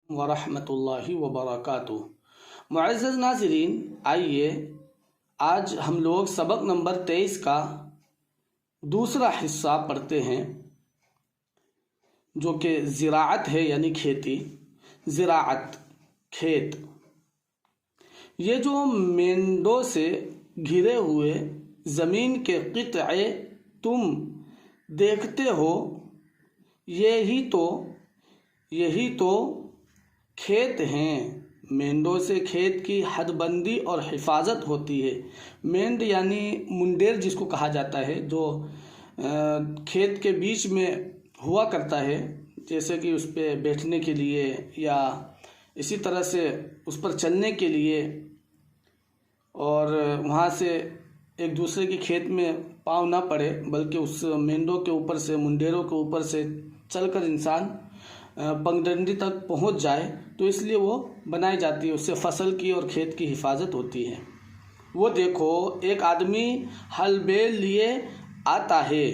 वरहमतुल्लाहि वबरकातुहू। मुअज़्ज़ज़ नाज़रीन, आइए आज हम लोग सबक नंबर 23 का दूसरा हिस्सा पढ़ते हैं, जो कि ज़िराअत है, यानी खेती। ज़िराअत, खेत। ये जो मेंढों से घिरे हुए ज़मीन के क़ित्अे तुम देखते हो, यही तो खेत हैं। मेंढों से खेत की हदबंदी और हिफाजत होती है। मेंढ यानी मुंडेर जिसको कहा जाता है, जो खेत के बीच में हुआ करता है, जैसे कि उस पर बैठने के लिए या इसी तरह से उस पर चलने के लिए, और वहाँ से एक दूसरे के खेत में पाँव ना पड़े, बल्कि उस मेंढों के ऊपर से, मुंडेरों के ऊपर से चलकर इंसान पगडंडी तक पहुँच जाए, तो इसलिए वो बनाई जाती है। उससे फसल की और खेत की हिफाजत होती है। वो देखो, एक आदमी हल बैल लिए आता है।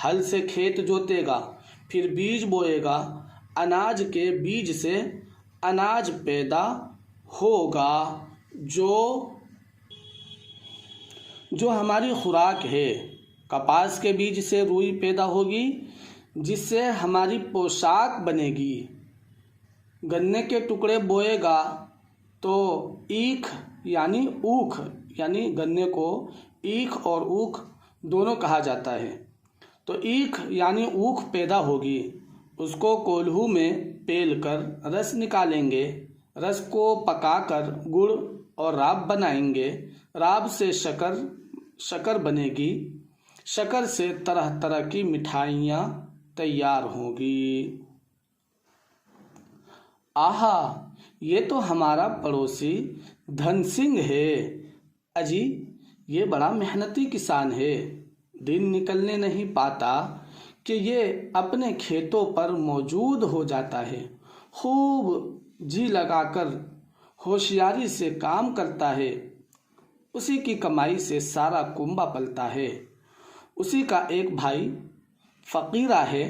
हल से खेत जोतेगा, फिर बीज बोएगा। अनाज के बीज से अनाज पैदा होगा, जो हमारी खुराक है। कपास के बीज से रुई पैदा होगी, जिससे हमारी पोशाक बनेगी। गन्ने के टुकड़े बोएगा तो ईख यानी ऊख, यानी गन्ने को ईख और ऊख दोनों कहा जाता है। तो ईख यानी ऊख पैदा होगी। उसको कोल्हू में पेल कर रस निकालेंगे। रस को पकाकर गुड़ और राब बनाएंगे। राब से शक्कर बनेगी। शक्कर से तरह तरह की मिठाइयाँ तैयार होगी। आहा, ये तो हमारा पड़ोसी धन सिंह है। अजी, ये बड़ा मेहनती किसान है। दिन निकलने नहीं पाता कि ये अपने खेतों पर मौजूद हो जाता है। खूब जी लगाकर होशियारी से काम करता है। उसी की कमाई से सारा कुंबा पलता है। उसी का एक भाई फ़कीरा है,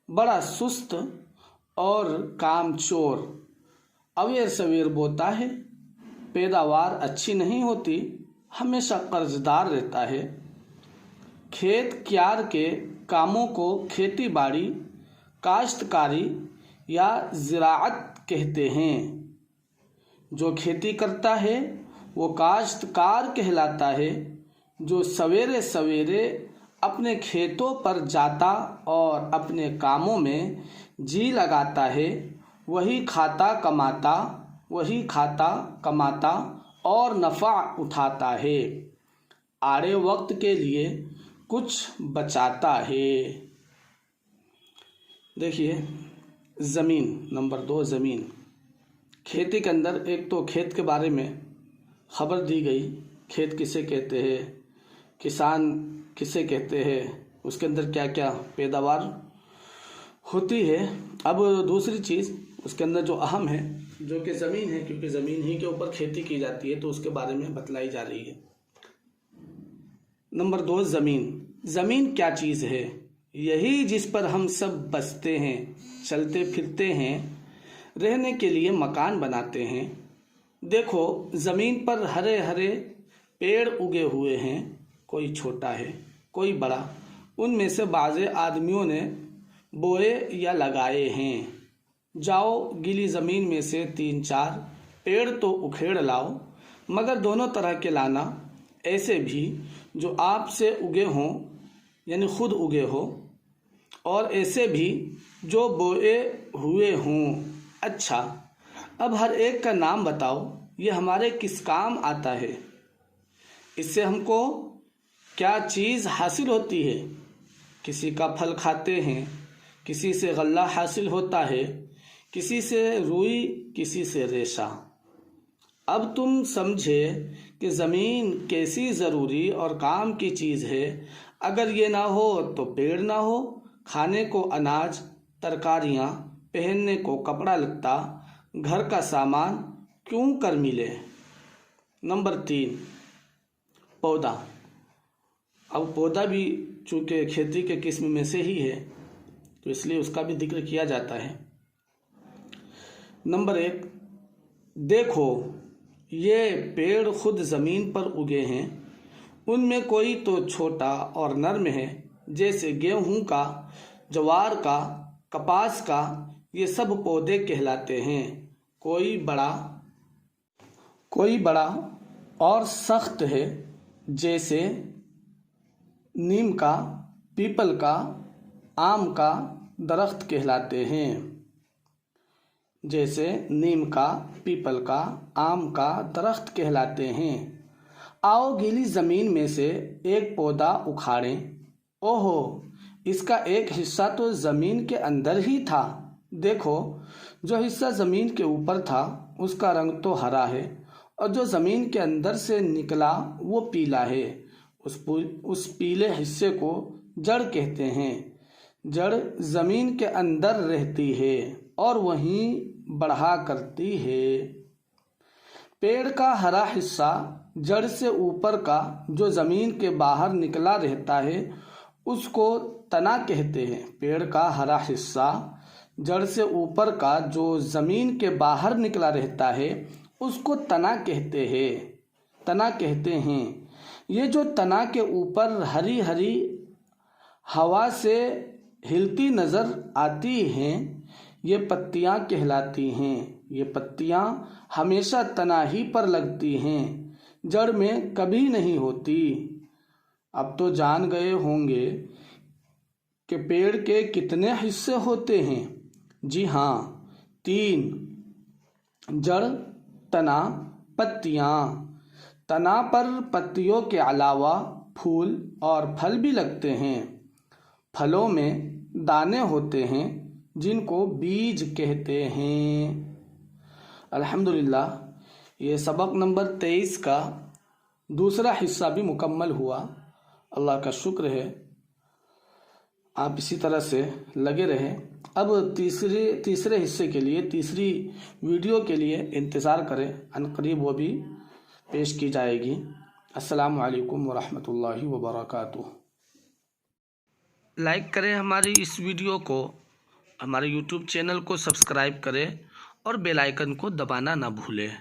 बड़ा सुस्त और कामचोर। अवेर सवेर बोता है, पैदावार अच्छी नहीं होती, हमेशा कर्जदार रहता है। खेत क्यार के कामों को खेती बाड़ी, काश्तकारी या ज़िराअत कहते हैं। जो खेती करता है वो काश्तकार कहलाता है। जो सवेरे सवेरे अपने खेतों पर जाता और अपने कामों में जी लगाता है, वही खाता कमाता और नफ़ा उठाता है। आड़े वक्त के लिए कुछ बचाता है। देखिए, ज़मीन नंबर 2, ज़मीन। खेती के अंदर एक तो खेत के बारे में खबर दी गई। खेत किसे कहते हैं, किसान किसे कहते हैं, उसके अंदर क्या क्या पैदावार होती है। अब दूसरी चीज़ उसके अंदर जो अहम है, जो कि ज़मीन है, क्योंकि ज़मीन ही के ऊपर खेती की जाती है, तो उसके बारे में बतलाई जा रही है। नंबर 2, ज़मीन। ज़मीन क्या चीज़ है? यही जिस पर हम सब बसते हैं, चलते फिरते हैं, रहने के लिए मकान बनाते हैं। देखो, ज़मीन पर हरे हरे पेड़ उगे हुए हैं। कोई छोटा है, कोई बड़ा। उनमें से बाज़े आदमियों ने बोए या लगाए हैं। जाओ, गीली ज़मीन में से 3-4 पेड़ तो उखेड़ लाओ, मगर दोनों तरह के लाना। ऐसे भी जो आपसे उगे हों, यानी खुद उगे हो, और ऐसे भी जो बोए हुए हों। अच्छा, अब हर एक का नाम बताओ, ये हमारे किस काम आता है? इससे हमको क्या चीज़ हासिल होती है? किसी का फल खाते हैं, किसी से गल्ला हासिल होता है, किसी से रुई, किसी से रेशा। अब तुम समझे कि ज़मीन कैसी ज़रूरी और काम की चीज़ है। अगर ये ना हो तो पेड़ ना हो, खाने को अनाज, तरकारियाँ, पहनने को कपड़ा लत्ता, घर का सामान क्यों कर मिले। नंबर 3, पौधा। अब पौधा भी चूँकि खेती के किस्म में से ही है, तो इसलिए उसका भी जिक्र किया जाता है। नंबर 1, देखो ये पेड़ खुद ज़मीन पर उगे हैं। उनमें कोई तो छोटा और नर्म है, जैसे गेहूं का, ज्वार का, कपास का। ये सब पौधे कहलाते हैं। कोई बड़ा और सख्त है, जैसे नीम का, पीपल का, आम का दरख्त कहलाते हैं। जैसे नीम का, पीपल का, आम का दरख्त कहलाते हैं। आओ गीली ज़मीन में से एक पौधा उखाड़ें। ओहो, इसका एक हिस्सा तो ज़मीन के अंदर ही था। देखो, जो हिस्सा ज़मीन के ऊपर था उसका रंग तो हरा है, और जो ज़मीन के अंदर से निकला वो पीला है। उस पीले हिस्से को जड़ कहते हैं। जड़ ज़मीन के अंदर रहती है और वहीं बढ़ा करती है। पेड़ का हरा हिस्सा जड़ से ऊपर का जो ज़मीन के बाहर निकला रहता है उसको तना कहते हैं। पेड़ का हरा हिस्सा जड़ से ऊपर का जो ज़मीन के बाहर निकला रहता है उसको तना कहते हैं। ये जो तना के ऊपर हरी हरी हवा से हिलती नज़र आती हैं, ये पत्तियां कहलाती हैं। ये पत्तियां हमेशा तना ही पर लगती हैं, जड़ में कभी नहीं होती। अब तो जान गए होंगे कि पेड़ के कितने हिस्से होते हैं। जी हाँ, 3। जड़, तना, पत्तियां। तना पर पत्तियों के अलावा फूल और फल भी लगते हैं। फलों में दाने होते हैं जिनको बीज कहते हैं। अल्हम्दुलिल्लाह, ये सबक नंबर 23 का दूसरा हिस्सा भी मुकम्मल हुआ। अल्लाह का शुक्र है। आप इसी तरह से लगे रहें। अब तीसरे हिस्से के लिए, तीसरी वीडियो के लिए इंतज़ार करें। अनकरीब वो भी पेश की जाएगी। अस्सलामु अलैकुम वरहमतुल्लाहि वबरकातुहू। लाइक करें हमारी इस वीडियो को, हमारे YouTube चैनल को सब्सक्राइब करें और बेल आइकन को दबाना ना भूलें।